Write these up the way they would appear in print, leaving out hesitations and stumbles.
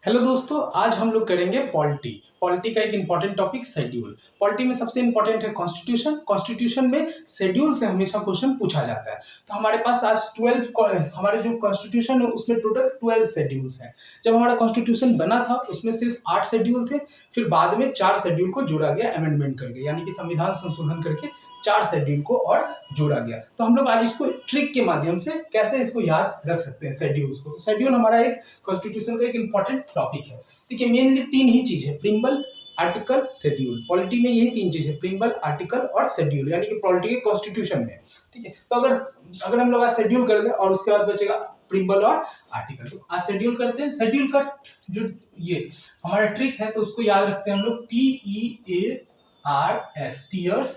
Hello दोस्तों, आज हम लोग करेंगे पॉलिटी। पॉलिटी का एक इंपॉर्टेंट टॉपिक शेड्यूल। पॉलिटी में सबसे इंपॉर्टेंट है कॉन्स्टिट्यूशन। कॉन्स्टिट्यूशन में शेड्यूल से हमेशा क्वेश्चन पूछा जाता है। तो हमारे पास आज 12 हमारे जो कॉन्स्टिट्यूशन है उसमें टोटल 12 शेड्यूल्स हैं। जब हमारा कॉन्स्टिट्यूशन बना था उसमें सिर्फ 8 शेड्यूल थे, फिर बाद में 4 शेड्यूल को जोड़ा गया अमेंडमेंट करके, यानी कि संविधान संशोधन करके 4 शेड्यूल को और जोड़ा गया। तो हम लोग आज इसको ट्रिक के माध्यम से कैसे इसको याद रख सकते हैं शेड्यूल्स को। शेड्यूल हमारा एक कॉन्स्टिट्यूशन का एक इंपॉर्टेंट टॉपिक है। देखिए मेनली 3 ही चीज है, प्रीम्बल, आर्टिकल, शेड्यूल। पॉलिटी में यही 3 चीज है, प्रीम्बल, आर्टिकल और शेड्यूल, यानी कि पॉलिटी के कॉन्स्टिट्यूशन में। ठीक है, तो अगर हम लोग आज शेड्यूल कर दें और उसके बाद बचेगा प्रीम्बल और आर्टिकल। तो आज शेड्यूल करते हैं। शेड्यूल का जो ये हमारा ट्रिक है तो उसको याद रखते हैं हम लोग TEARS,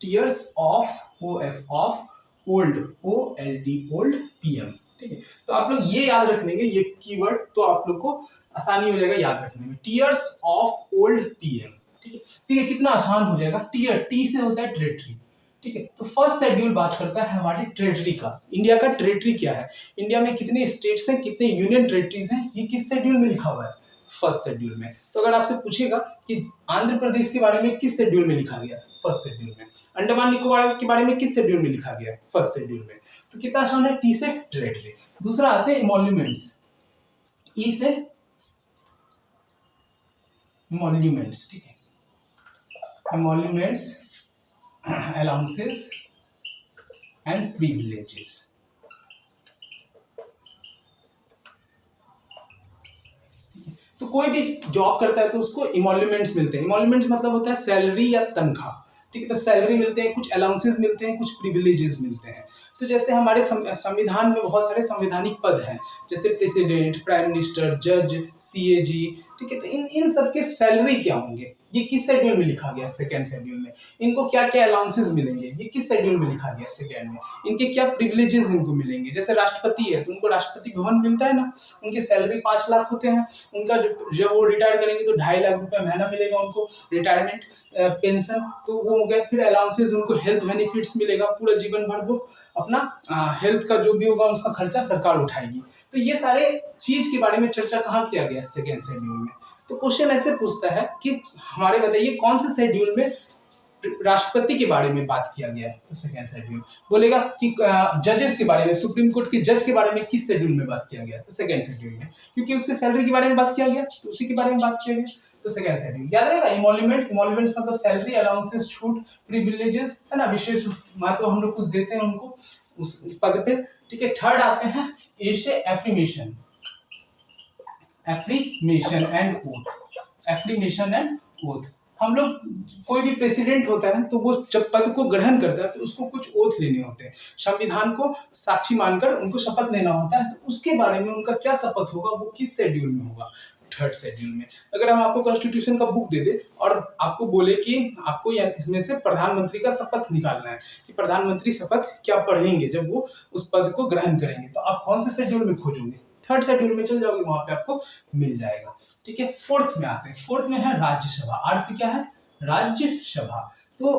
tears of old, OLD PM। ठीक है, तो आप लोग ये याद रख लेंगे ये कीवर्ड, तो आप लोग को आसानी हो जाएगा याद रखने में। Tears of old PM। ठीक है, ठीक है, कितना आसान हो जाएगा। टीयर, टी से होता है टेरिटरी। ठीक है, तो फर्स्ट शेड्यूल बात करता है हमारी टेरिटरी का। इंडिया का टेरिटरी क्या है, इंडिया में कितने स्टेट्स हैं, कितने यूनियन टेरिटरीज हैं, ये किस शेड्यूल में लिखा हुआ है, फर्स्ट शेड्यूल में। तो अगर आपसे पूछेगा कि आंध्र प्रदेश के बारे में किस शेड्यूल में लिखा गया, फर्स्ट शेड्यूल में। अंडमान निकोबार के बारे में किस शेड्यूल में लिखा गया, फर्स्ट शेड्यूल में। तो कितना आसान है, टी से टेरिटरी। दूसरा आते हैं इमोल्यूमेंट्स, ई से इमोल्यूमेंट्स। ठीक है, इमोल्यूमेंट्स, अलाउंसेस एंड प्रिविलेजेस। तो कोई भी जॉब करता है तो उसको इमोल्यूमेंट्स मिलते हैं। इमोल्यूमेंट्स मतलब होता है सैलरी या तनख्वाह। ठीक है, तो सैलरी मिलते हैं, कुछ अलाउंसेस मिलते हैं, कुछ प्रिविलेजेस मिलते हैं। तो जैसे हमारे संविधान में बहुत सारे संवैधानिक पद हैं, जैसे प्रेसिडेंट, प्राइम मिनिस्टर, जज, CAG। ठीक है, तो इन सबके सैलरी क्या होंगे, ये किस शेड्यूल में लिखा गया, सेकंड शेड्यूल में। इनको क्या क्या अलाउंसेस मिलेंगे, ये किस शेड्यूल में लिखा गया, सेकंड में। इनके क्या प्रिविलेजेस इनको मिलेंगे, जैसे राष्ट्रपति है तो उनको राष्ट्रपति भवन मिलता है ना, उनकी सैलरी 5 लाख होते हैं। उनका जब वो रिटायर करेंगे तो 2.5 लाख रुपए महीना मिलेगा उनको, रिटायरमेंट पेंशन, तो वो हो गया। फिर अलाउंसेस, उनको हेल्थ बेनिफिट्स मिलेगा, पूरा जीवन भर वो अपना हेल्थ का जो भी होगा उसका खर्चा सरकार उठाएगी। तो ये सारे चीज के बारे में चर्चा कहाँ किया गया, सेकेंड शेड्यूल में। तो क्वेश्चन ऐसे पूछता है कि हमारे बताइए कौन से शेड्यूल में राष्ट्रपति के बारे में बात किया गया है। तो सेकेंड शेड्यूल बोलेगा कि जजेस के बारे में, सुप्रीम कोर्ट के जज के बारे में किस शेड्यूल में बात किया गया, तो सेकेंड शेड्यूल में, क्योंकि उसके सैलरी के बारे में बात किया गया तो उसी के बारे में बात किया गया। तो सेकेंड शेड्यूल याद रहेगा। इमोल्यूमेंट्स, इमोल्यूमेंट्स मतलब सैलरी, अलाउंसेस, छूट, प्रिविलेजेस, है ना, विशेष महत्व हम लोग कुछ देते हैं उनको उस पद पे। ठीक है, थर्ड आते हैं ए से एफ्रीमेशन, एफ्रीमेशन एंड ओथ, एफ्रीमेशन एंड ओथ। हम लोग, कोई भी प्रेसिडेंट होता है तो वो जब पद को ग्रहण करता है तो उसको कुछ ओथ लेने होते हैं, संविधान को साक्षी मानकर उनको शपथ लेना होता है। तो उसके बारे में उनका क्या शपथ होगा, वो किस शेड्यूल में होगा, थर्ड शेड्यूल में। अगर हम आपको कॉन्स्टिट्यूशन का बुक दे दे और आपको बोले कि आपको इसमें से प्रधानमंत्री का शपथ निकालना है, कि प्रधानमंत्री शपथ क्या पढ़ेंगे जब वो उस पद को ग्रहण करेंगे, तो आप कौन से शेड्यूल में खोजोगे, थर्ड शेड्यूल में चल जाओगे, वहां पे आपको मिल जाएगा। ठीक है, फोर्थ में आते हैं। फोर्थ में है राज्यसभा। आर से क्या है, राज्यसभा। तो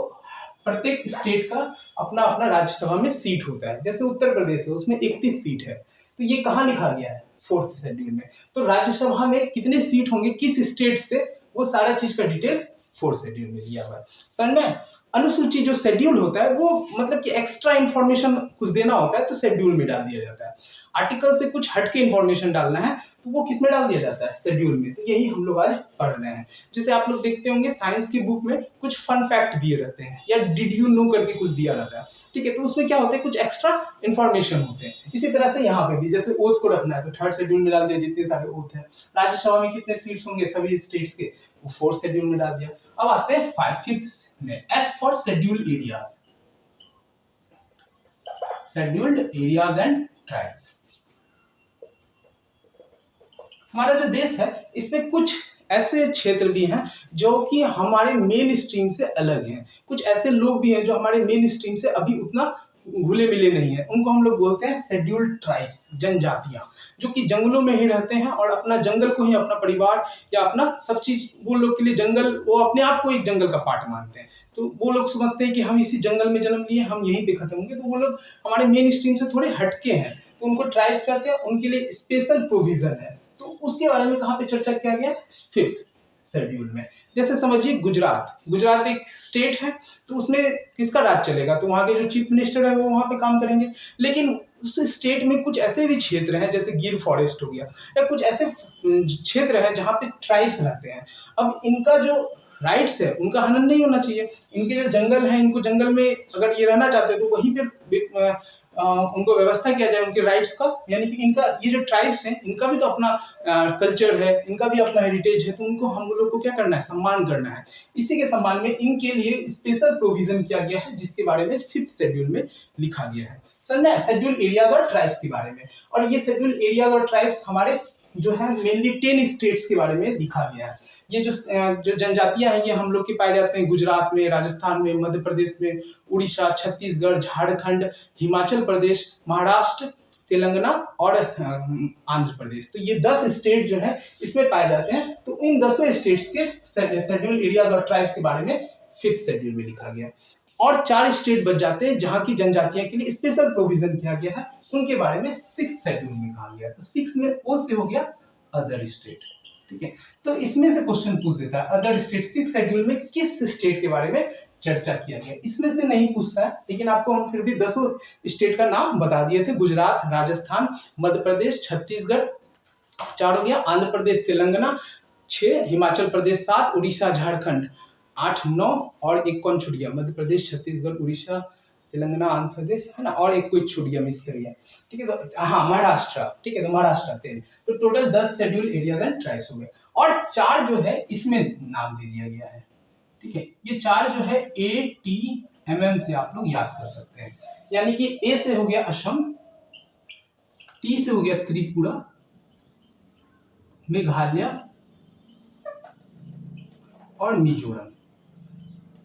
प्रत्येक स्टेट का अपना अपना राज्यसभा में सीट होता है, जैसे उत्तर प्रदेश है उसमें 31 सीट है। तो ये कहाँ लिखा गया है, फोर्थ शेड्यूल में। तो राज्यसभा में कितने सीट होंगे, किस स्टेट से, वो सारा चीज का डिटेल फोर्थ शेड्यूल में दिया हुआ है। समझ में। अनुसूची जो शेड्यूल होता है वो मतलब कि एक्स्ट्रा इंफॉर्मेशन कुछ देना होता है तो शेड्यूल में डाल दिया जाता है। आर्टिकल से कुछ हटके इंफॉर्मेशन डालना है तो वो किस में डाल दिया जाता है, शेड्यूल में। तो यही हम लोग आज पढ़ रहे हैं। जैसे आप लोग देखते होंगे साइंस की बुक में कुछ फन फैक्ट दिए रहते हैं, या डिड यू नो करके कुछ दिया रहता है। ठीक है, तो उसमें क्या होता है, कुछ एक्स्ट्रा इंफॉर्मेशन होते हैं। इसी तरह से यहाँ पे भी जैसे ओथ को रखना है तो थर्ड शेड्यूल में डाल दिया, जितने सारे ओथ है। राज्यसभा में कितने सीट्स होंगे सभी स्टेट्स के, वो फोर्थ शेड्यूल में डाल दिया। अब आते हैं फिफ्थ में, S for scheduled areas, scheduled areas and tribes. हमारा जो देश है इसमें कुछ ऐसे क्षेत्र भी हैं जो कि हमारे मेन स्ट्रीम से अलग हैं, कुछ ऐसे लोग भी हैं जो हमारे मेन स्ट्रीम से अभी उतना घुले मिले नहीं है। उनको हम लोग बोलते हैं शेड्यूल्ड ट्राइब्स, जनजातियां, जो कि जंगलों में ही रहते हैं और अपना जंगल को ही अपना परिवार या अपना सब चीज, वो लोग के लिए जंगल, वो अपने आप को एक जंगल का पार्ट मानते हैं। तो वो लोग समझते हैं कि हम इसी जंगल में जन्म लिए, हम यहीं पे खत्म होंगे। तो वो लोग हमारे मेन स्ट्रीम से थोड़े हटके हैं, तो उनको ट्राइब्स कहते हैं। उनके लिए स्पेशल प्रोविजन है, तो उसके बारे में कहाँ पे चर्चा किया गया? 5th शेड्यूल में। जैसे समझिए गुजरात एक स्टेट है, तो उसमें किसका राज चलेगा? तो वहाँ के जो चीफ मिनिस्टर है वो वहाँ पे काम करेंगे। लेकिन उस स्टेट में कुछ ऐसे भी क्षेत्र हैं, जैसे गिर फॉरेस्ट हो गया, या कुछ ऐसे क्षेत्र हैं जहाँ पे ट्राइब्स रहते हैं। अब इनका जो राइट्स है उनका हनन नहीं होना चाहिए। इनके जो जंगल है, इनको जंगल में अगर ये रहना चाहते हैं तो वहीं पे उनको व्यवस्था किया जाए उनके राइट्स का। यानी कि इनका ये जो ट्राइब्स हैं इनका भी तो अपना कल्चर है, इनका भी अपना हेरिटेज है, तो उनको हम लोग को क्या करना है? सम्मान करना है। इसी के सम्मान में इनके लिए स्पेशल प्रोविजन किया गया है, जिसके बारे में 5th शेड्यूल में लिखा गया है। समझना है? शेड्यूल एरियाज और ट्राइब्स के बारे में। और ये शेड्यूल एरियाज और ट्राइब्स हमारे जो है मेनली 10 स्टेट्स के बारे में लिखा गया है। ये जो जनजातियां हैं ये हम लोग के पाए जाते हैं गुजरात में, राजस्थान में, मध्य प्रदेश में, उड़ीसा, छत्तीसगढ़, झारखंड, हिमाचल प्रदेश, महाराष्ट्र, तेलंगाना और आंध्र प्रदेश। तो ये 10 स्टेट जो है इसमें पाए जाते हैं। तो इन 10 स्टेट्स के शेड्यूल एरियाज और ट्राइब्स के बारे में 5th शेड्यूल में लिखा गया। और 4 स्टेट बच जाते हैं जहां की जनजातियों के लिए स्पेशल प्रोविजन किया गया है, उनके बारे में 6th शेड्यूल में कहा गया। तो 6 में ओ से हो गया अदर स्टेट। ठीक है, तो इसमें से क्वेश्चन पूछ देता है अदर स्टेट 6th शेड्यूल में किस स्टेट के बारे में चर्चा किया गया? इसमें से नहीं पूछता है, लेकिन आपको हम फिर भी 10 स्टेट का नाम बता दिए थे। गुजरात, राजस्थान, मध्य प्रदेश, छत्तीसगढ़ 4 हो गया, आंध्र प्रदेश, तेलंगाना 6, हिमाचल प्रदेश 7, उड़ीसा, झारखंड 8, 9 और एक कौन छूट गया? मध्य प्रदेश, छत्तीसगढ़, उड़ीसा, तेलंगाना, आंध्र प्रदेश है ना, और एक कोई छूट गया, मिस कर गया। ठीक है, तो हाँ महाराष्ट्र। ठीक है, तो महाराष्ट्र 10। तो total 10 schedule areas and tribes हो गए। और 4 जो है इसमें नाम दे दिया गया है। ठीक है, ये 4 जो है ATMM से आप लोग याद कर सकते हैं। यानी कि ए से हो गया असम, टी से हो गया त्रिपुरा, मेघालय और मिजोरम।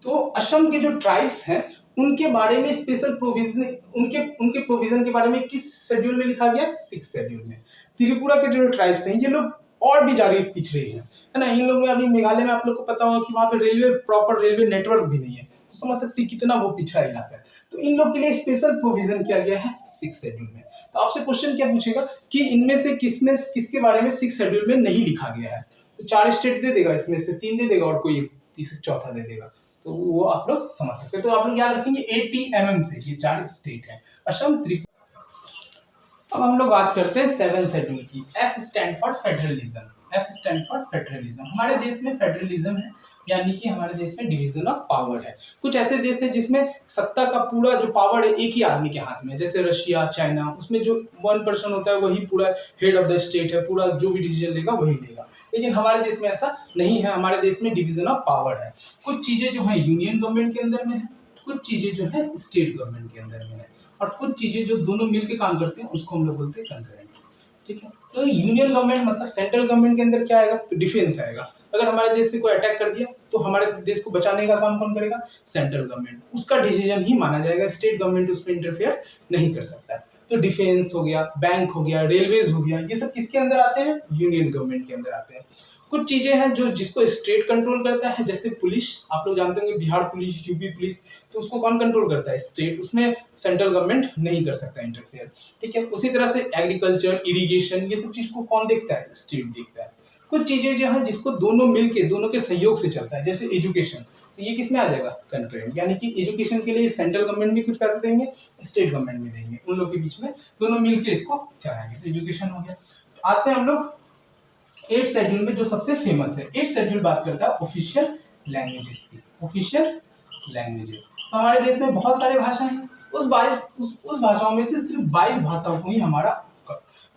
तो असम के जो ट्राइब्स हैं उनके बारे में स्पेशल प्रोविजन, उनके प्रोविजन के बारे में किस शेड्यूल में लिखा गया? 6th शेड्यूल में। त्रिपुरा के जो ट्राइब्स हैं ये लोग और भी ज्यादा पिछड़े हैं, है ना। इन लोग में अभी मेघालय में आप लोग को पता होगा कि वहां पे प्रॉपर रेलवे नेटवर्क भी नहीं है, तो समझ सकते हैं कितना वो पिछड़ा इलाका है। तो इन लोग के लिए स्पेशल प्रोविजन किया गया है 6th शेड्यूल में। तो आपसे क्वेश्चन क्या पूछेगा कि इनमें से किसके बारे में 6th शेड्यूल में नहीं लिखा गया है? तो 4 स्टेट दे देगा, इसमें से 3 दे देगा और कोई तीसरा चौथा दे देगा। तो वो आप लोग समझ सकते हैं। तो आप लोग याद रखेंगे ATMM से ये 4 स्टेट है, असम, त्रिपुरा। अब हम लोग बात करते हैं 7th शेड्यूल की। F stand for federalism. F stand for federalism. हमारे देश में फेडरलिज्म है, यानी कि हमारे देश में डिवीजन ऑफ पावर है। कुछ ऐसे देश है जिसमें सत्ता का पूरा जो पावर है एक ही आदमी के हाथ में है, जैसे रशिया, चाइना। उसमें जो 1% होता है वही पूरा हेड ऑफ द स्टेट है, पूरा जो भी डिसीजन लेगा वही लेगा। लेकिन हमारे देश में ऐसा नहीं है, हमारे देश में डिवीजन ऑफ पावर है। कुछ चीजें जो है यूनियन गवर्नमेंट के अंदर में है, कुछ चीजें जो है स्टेट गवर्नमेंट के अंदर में है, और कुछ चीजें जो दोनों मिलकर काम करते हैं उसको हम लोग बोलते हैं कंकरेंट। ठीक है, तो यूनियन गवर्नमेंट मतलब सेंट्रल गवर्नमेंट के अंदर क्या आएगा? तो डिफेंस आएगा। अगर हमारे देश पे कोई अटैक कर दिया तो हमारे देश को बचाने का काम कौन करेगा? Central government. उसका डिसीजन ही माना जाएगा, स्टेट गवर्नमेंट उसमें इंटरफेयर नहीं कर सकता है। तो डिफेंस हो गया, बैंक हो गया, रेलवेज हो गया, ये सब किसके अंदर आते हैं? यूनियन गवर्नमेंट के अंदर आते हैं। कुछ चीजें हैं जो जिसको स्टेट कंट्रोल करता है, जैसे पुलिस। आप लोग जानते होंगे बिहार पुलिस, यूपी पुलिस, तो उसको कौन कंट्रोल करता है? स्टेट। उसमें सेंट्रल गवर्नमेंट नहीं कर सकता इंटरफेयर। ठीक है, उसी तरह से एग्रीकल्चर, इरिगेशन, ये सब चीज को कौन देखता है? स्टेट देखता है। कुछ चीजें जो है जिसको दोनों मिलके, दोनों के सहयोग से चलता है, जैसे एजुकेशन, तो ये किसमें आ जाएगा? कंकरेंट। यानी कि एजुकेशन के लिए सेंट्रल गवर्नमेंट भी कुछ पैसे देंगे, स्टेट गवर्नमेंट भी देंगे, उन लोग के बीच में दोनों मिलके इसको चलाएंगे। तो एजुकेशन हो गया। आते हैं हम लोग 8th शेड्यूल में, जो सबसे फेमस है। 8th शेड्यूल बात करता है ऑफिशियल लैंग्वेजेस की। ऑफिशियल लैंग्वेजेस, तो हमारे देश में बहुत सारे भाषा हैं। उस भाषाओं में से सिर्फ 22 भाषाओं को ही हमारा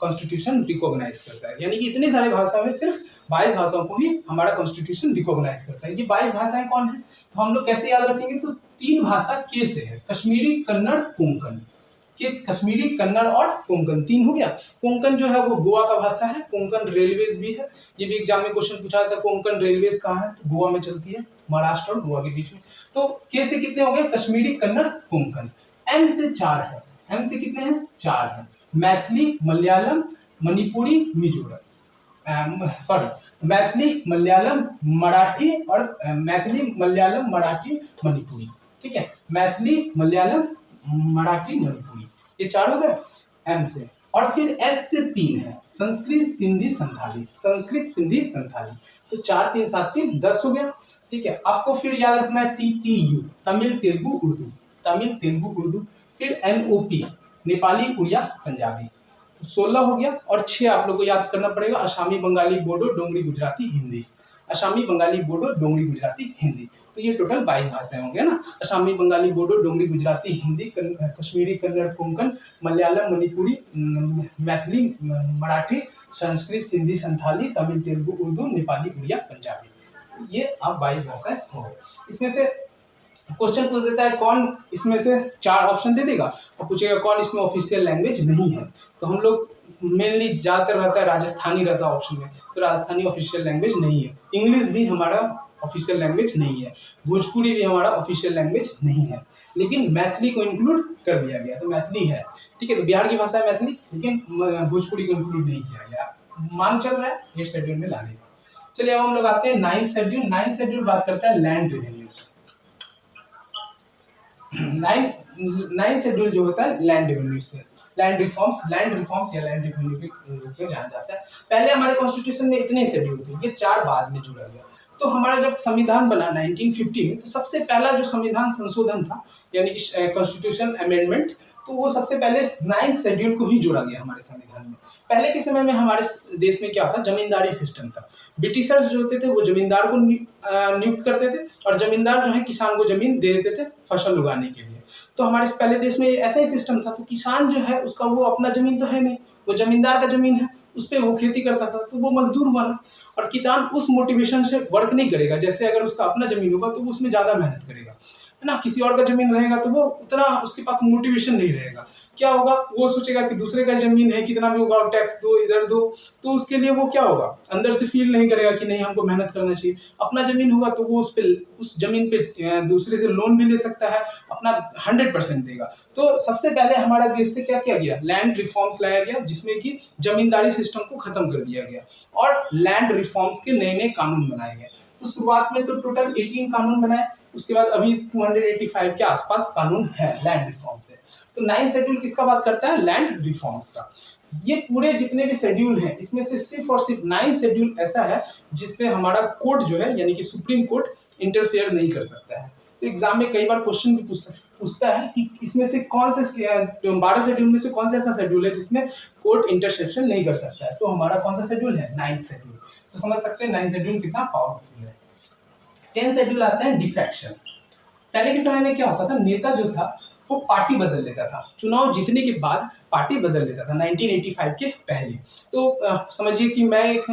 कॉन्स्टिट्यूशन रिकॉग्नाइज करता है। यानी कि इतनी सारी भाषाओं में सिर्फ 22 भाषाओं को ही हमारा कॉन्स्टिट्यूशन रिकॉग्नाइज करता है। ये 22 भाषाएं कौन है? तो हम लोग कैसे याद रखेंगे? तो 3 भाषा के से है, कश्मीरी, कन्नड़, कोंकण। कि कश्मीरी, कन्नड़ और कोंकण 3 हो गया। कोंकण जो है वो गोवा का भाषा है। कोंकण रेलवेज भी है, ये भी एग्जाम में क्वेश्चन पूछा था। कोंकण रेलवेज कहाँ है? तो गोवा में चलती है, महाराष्ट्र और गोवा के बीच में। तो के से कितने हो गए? कश्मीरी, कन्नड़, कोंकण। एम से 4 है। एम से कितने हैं? 4 है। मैथिली, मलयालम, मणिपुरी, मिजोरम। मैथिली, मलयालम, मराठी और मैथिली, मलयालम, मराठी, मणिपुरी। ठीक है, मैथिली, मलयालम, मराठी, मणिपुरी, ये 4 हो गए एम से। और फिर एस से 3 है, संस्कृत सिंधी संथाली, संस्कृत सिंधी संथाली। तो 4 3 7 3 10 हो गया। ठीक है, आपको फिर याद रखना है TTU, तमिल तेलुगु उर्दू, तमिल तेलुगु उर्दू। फिर NOP, नेपाली उड़िया पंजाबी, तो 16 हो गया। और 6 आप लोग को याद करना पड़ेगा, असामी बंगाली बोडो डोंगरी गुजराती हिंदी, असामी बंगाली बोडो डोंगरी गुजराती हिंदी। तो ये टोटल 22 भाषाएं होंगे ना, असामी बंगाली बोडो डोंगरी गुजराती हिंदी, कश्मीरी कन्नड़ कोंकण मलयालम मणिपुरी मैथिली मराठी संस्कृत सिंधी संथाली तमिल तेलुगु उर्दू नेपाली उड़िया पंजाबी। ये आप 22 भाषाएं हो गए। इसमें से क्वेश्चन पूछ देता है कौन इसमें से 4 ऑप्शन दे देगा और पूछेगा कौन इसमें ऑफिशियल लैंग्वेज नहीं है। तो हम लोग मेनली ज्यादातर रहता है राजस्थानी रहता है ऑप्शन में, तो राजस्थानी ऑफिशियल लैंग्वेज नहीं है। इंग्लिश भी हमारा ऑफिशियल लैंग्वेज नहीं है, भोजपुरी भी हमारा ऑफिशियल लैंग्वेज नहीं है, लेकिन मैथिली को इंक्लूड कर दिया गया, तो मैथिली है। ठीक है, तो बिहार की भाषा है मैथिली, लेकिन भोजपुरी को इंक्लूड नहीं किया गया। मांग चल रहा है 8 शेड्यूल में लाने का। चलिए अब हम लोग आते हैं 9th शेड्यूल। 9th शेड्यूल बात करता है लैंड रेवेन्यूज। 9th शेड्यूल जो होता है लैंड रेवेन्यू से, लैंड रिफॉर्म्स या लैंड रेवेन्यू के रूप में जाना जाता है। पहले हमारे कॉन्स्टिट्यूशन में इतने शेड्यूल थे, ये 4 बाद में जुड़ा गया। तो हमारा जब संविधान बना 1950 में, तो सबसे पहला जो संविधान संशोधन था यानी कि कॉन्स्टिट्यूशन अमेंडमेंट, तो वो सबसे पहले 9th शेड्यूल को ही जोड़ा गया हमारे संविधान में। पहले के समय में हमारे देश में क्या था, जमींदारी सिस्टम था। ब्रिटिशर्स जो होते थे वो जमींदार को नियुक्त करते थे और जमींदार जो है किसान को जमीन दे देते थे फसल उगाने के लिए। तो हमारे पहले देश में ऐसा ही सिस्टम था। तो किसान जो है उसका वो अपना जमीन तो है नहीं, वो जमींदार का जमीन है, उस पर वो खेती करता था, तो वो मजदूर हुआ ना। और किसान उस मोटिवेशन से वर्क नहीं करेगा, जैसे अगर उसका अपना जमीन होगा तो वो उसमें ज्यादा मेहनत करेगा, है ना। किसी और का जमीन रहेगा तो वो उतना उसके पास मोटिवेशन नहीं रहेगा। क्या होगा, वो सोचेगा कि दूसरे का जमीन है, कितना भी होगा टैक्स दो इधर दो, तो उसके लिए वो क्या होगा, अंदर से फील नहीं करेगा कि नहीं हमको मेहनत करना चाहिए। अपना जमीन होगा तो वो उस जमीन पे दूसरे से लोन भी ले सकता है, अपना 100% देगा। तो सबसे पहले हमारा देश से क्या किया गया, लैंड रिफॉर्म्स लाया गया, जिसमें कि जमींदारी सिस्टम को खत्म कर दिया गया और लैंड रिफॉर्म्स के नए नए कानून बनाए गए। तो शुरुआत में तो टोटल 18 कानून बनाए, उसके बाद अभी 285 के आसपास कानून है लैंड रिफॉर्म से। तो 9th शेड्यूल किसका बात करता है, लैंड रिफॉर्म्स का। ये पूरे जितने भी शेड्यूल हैं इसमें से सिर्फ और सिर्फ 9th शेड्यूल ऐसा है जिसपे हमारा कोर्ट जो है यानी कि सुप्रीम कोर्ट इंटरफेयर नहीं कर सकता है। तो एग्जाम में कई बार क्वेश्चन भी पूछता है कि इसमें से कौन से 12 शेड्यूल में से कौन सा ऐसा शेड्यूल है जिसमें कोर्ट इंटरसेप्शन नहीं कर सकता है। तो हमारा कौन सा शेड्यूल है, 9th शेड्यूल। तो समझ सकते हैं 9th शेड्यूल कितना पावरफुल है। 10th शेड्यूल आता है डिफेक्शन। पहले के समय में क्या होता था, नेता जो था वो पार्टी बदल लेता था, चुनाव जीतने के बाद पार्टी बदल लेता था 1985 के पहले। तो समझिए कि मैं एक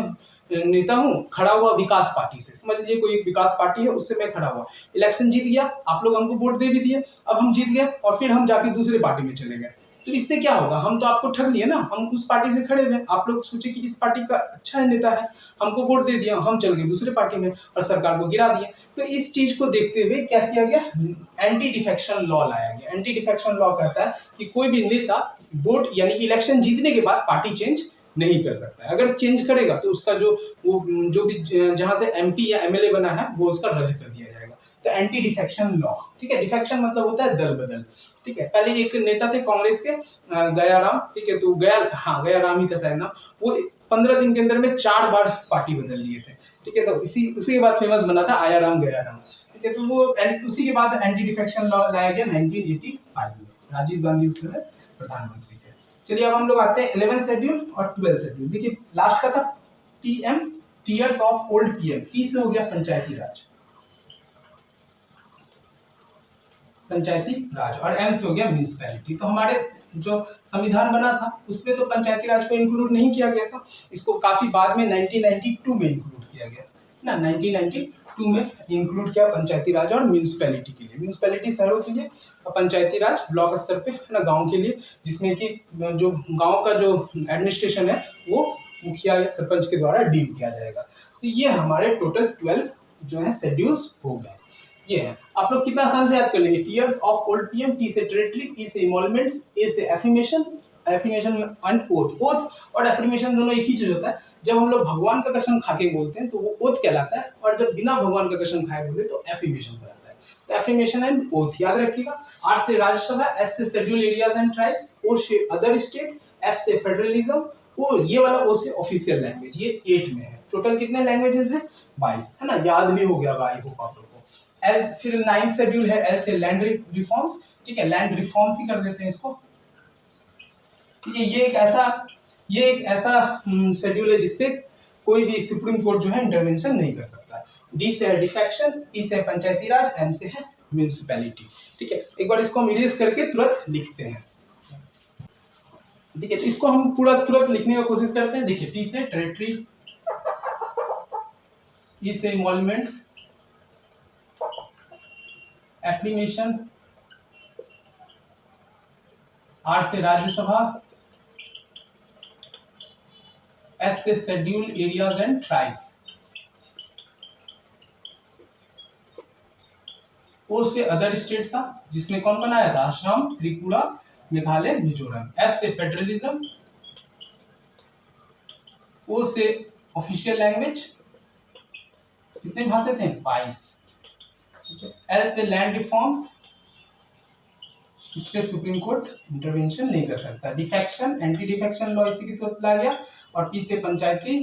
नेता हूँ, खड़ा हुआ विकास पार्टी से, समझ लीजिए कोई एक विकास पार्टी है, उससे मैं खड़ा हुआ, इलेक्शन जीत गया, आप लोग हमको वोट दे भी दिए, अब हम जीत गए और फिर हम जाके दूसरे पार्टी में चले गए। तो इससे क्या होगा, हम तो आपको ठग लिए ना, हम उस पार्टी से खड़े हुए, आप लोग सोचे कि इस पार्टी का अच्छा नेता है, हमको वोट दे दिया, हम चल गए दूसरे पार्टी में और सरकार को गिरा दिया। तो इस चीज को देखते हुए क्या किया गया, एंटी डिफेक्शन लॉ लाया गया। एंटी डिफेक्शन लॉ कहता है कि कोई भी नेता वोट यानी इलेक्शन जीतने के बाद पार्टी चेंज नहीं कर सकता है। अगर चेंज करेगा तो उसका जो भी जहां से MP या MLA बना है वो उसका रद्द कर दिया जाएगा। तो एंटी डिफेक्शन लॉ, ठीक है। डिफेक्शन मतलब होता है दल बदल, ठीक है। पहले एक नेता थे कांग्रेस के गयाराम, ठीक है, तो गयाराम ही था शायद नाम, वो 15 दिन के अंदर में 4 बार पार्टी बदल लिए थे, ठीक है। तो उसी के बाद फेमस बना था आयाराम गयाराम, ठीक है। तो वो उसी के बाद एंटी डिफेक्शन लॉ लाया गया 1985 में, राजीव गांधी उस समय प्रधानमंत्री थे। चलिए अब हम लोग आते हैं 11th शेड्यूल और 12th शेड्यूल। देखिए लास्ट का था TM, tears of old PM, P से हो गया पंचायती राज, और M से हो गया म्यूनिसिपैलिटी। तो हमारे जो संविधान बना था उसमें तो पंचायती राज को इंक्लूड नहीं किया गया था, इसको काफी बाद में 1992 में इंक्लूड किया गया ना, 1992 में इंक्लूड किया पंचायती राज और म्यूनिसिपैलिटी के लिए। म्यूनिसिपैलिटी शहरों के लिए और पंचायती राज ब्लॉक स्तर पे, है ना, गांव के लिए, जिसमें कि जो गांव का जो एडमिनिस्ट्रेशन है वो मुखिया या सरपंच के द्वारा डील किया जाएगा। तो ये हमारे टोटल 12 जो है शेड्यूल्स हो गए। ये है, आप लोग कितना आसान से याद कर लेंगे, tears of old PM, T से टेरिटरी, E से इमोलमेंट्स, A से एफर्मेशन एंड ओथ और एफर्मेशन दोनों एक ही चीज होता है। जब हम लोग भगवान का कसम खा के बोलते हैं तो वो ओथ कहलाता है, और जब बिना भगवान का कसम खाए बोले तो एफर्मेशन कहलाता है। तो एफर्मेशन एंड ओथ याद रखिएगा। R से राज्यसभा, S से schedule areas and tribes, O से अदर स्टेट, एफ से फेडरलिज्म, वो ये वाला ओ से ऑफिशियल लैंग्वेज, ये 8 में है। टोटल कितने लैंग्वेजेस है? 22, है ना, याद भी हो गया आई होप आप लोगों को। एल फिर 9th शेड्यूल है एल से लैंड रिफॉर्म्स, ठीक है, लैंड रिफॉर्म्स ही कर देते हैं इसको, ठीक है। ये एक ऐसा शेड्यूल है जिसपे कोई भी सुप्रीम कोर्ट जो है इंटरवेंशन नहीं कर सकता। डी से है डिफेक्शन, ई से है पंचायती राज, एम से है म्यूनिसिपैलिटी, ठीक है। एक बार इसको हम इरेज करके तुरंत लिखते हैं, ठीक है। तो इसको हम पूरा तुरंत लिखने की कोशिश करते हैं। देखिए, टी से टेरिटरी, ई से इमोल्यूमेंट्स, एफ नेशन, आर से राज्यसभा, एस से शेड्यूल एरियाज एंड ट्राइब्स, ओ से अदर स्टेट था जिसमें कौन बनाया था? असम, त्रिपुरा, मेघालय, मिजोरम। एफ से फेडरलिज्म, ओ से ऑफिशियल लैंग्वेज, कितने भाषा थे? 22, ठीक है। एल से लैंड रिफॉर्म्स, इसके सुप्रीम कोर्ट इंटरवेंशन नहीं कर सकता। डिफेक्शन, एंटी डिफेक्शन लॉ इसी की तरफ ला गया। और पी से पंचायती,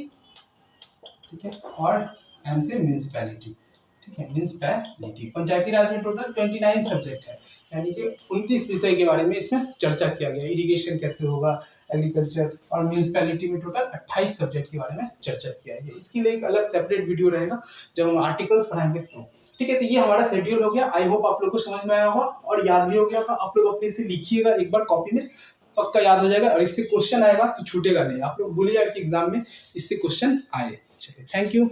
ठीक है, और एम से म्यूनिसिपैलिटी, ठीक है, म्यूनिसिपैलिटी। पंचायती राज में टोटल 29 सब्जेक्ट है, यानी कि 29 विषय के बारे में इसमें चर्चा किया गया। इरिगेशन कैसे होगा, एग्रीकल्चर, और म्यूनिसिपैलिटी में टोटल 28 सब्जेक्ट के बारे में चर्चा किया है। इसके लिए एक अलग सेपरेट वीडियो रहेगा जब हम आर्टिकल्स पढ़ाएंगे तो, ठीक है। तो ये हमारा शेड्यूल हो गया। आई होप आप लोग को समझ में आया होगा और याद भी हो गया होगा। आप लोग अपने से लिखिएगा एक बार कॉपी में, पक्का याद हो जाएगा। और इससे क्वेश्चन आएगा तो छूटेगा नहीं। आप लोग बोलिए कि एग्जाम में इससे क्वेश्चन आए। चलिए, थैंक यू।